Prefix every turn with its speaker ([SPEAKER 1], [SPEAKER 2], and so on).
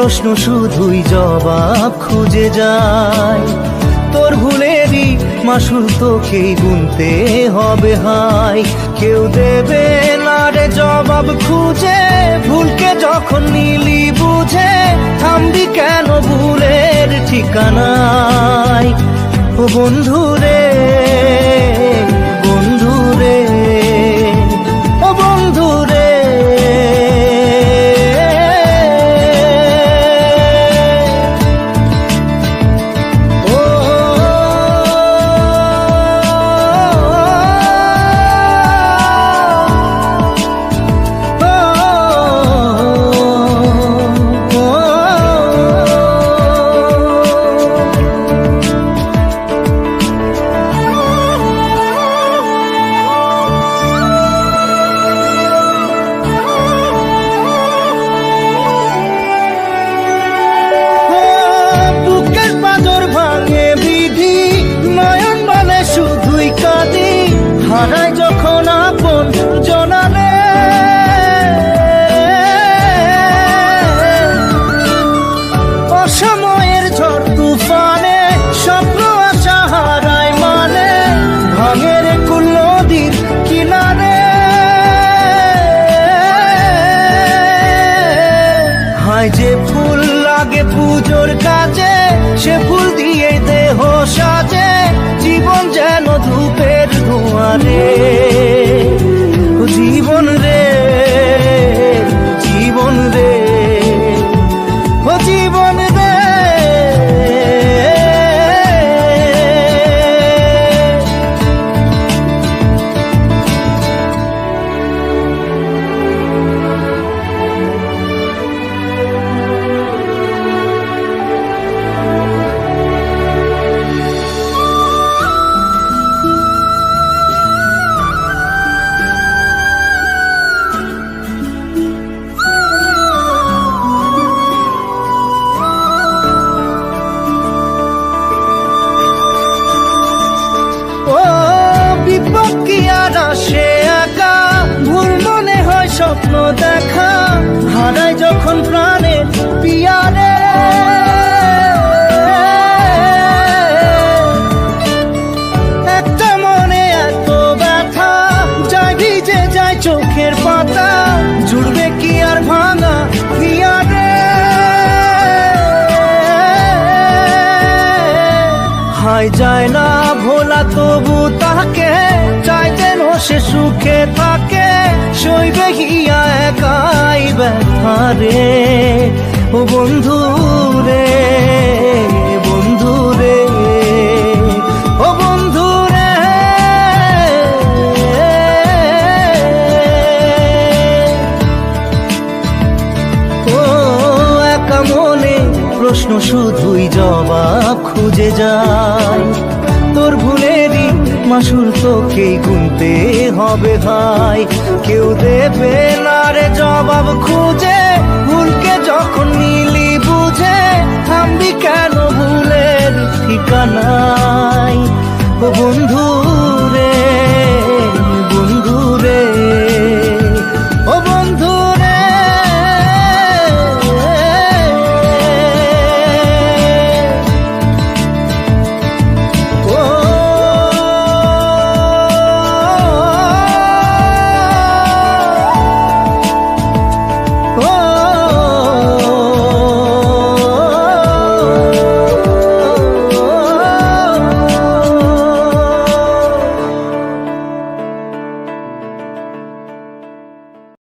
[SPEAKER 1] প্রশ্ন শুধুই জবাব খুঁজে যায়। তোর ভুলেরই মাসুল তোকেই গুনতে হবে হায়। কেউ দেবে না রে জবাব খুঁজে, ভুলকে যখন নিলি বুঝে থামবি কেন ভুলের ঠিকানায়। ও বন্ধু রে, বন্ধু রে, ও বন্ধু রে। হারাই যখন আপন জনারে, অসময়ের ঝড় তুফানে স্বপ্ন আশা হারায় মানে, ভাঙের কুল নদীর কিনারে। হায় যে ফুল লাগে পুজোর কাজে, সে ফুল দিয়ে দেহ সাজে, জীবন যেন ধূপের ধোঁয়ারে। ও জীবন রে, জীবন রে, ও জীবন রে। সে একা ভুল মনে হয় স্বপ্ন দেখা, হারাই যখন প্রাণের পিয়ারে। একটা মনে এত ব্যথা যায় ভিজে যায় চোখের পাতা, জুড়বে কি আর ভাঙা পিয়ারে। হায় যায় না ভোলা তবু তাকে চাই যেন সে সুখে থাকে, সইবে হিয়া একাই ব্যথা রে। ও বন্ধু রে, বন্ধু রে, ও বন্ধু রে। ও একা মনে প্রশ্ন শুধুই জবাব খুঁজে যায়। তোর ভুলেরই মাসুল তোকেই গুনতে হবে ভাই। কেউ দেবে না রে জবাব খুঁজে, ভুলকে যখন নিলি বুঝে থামবি কেন ভুলের ঠিকানায়। ও বন্ধু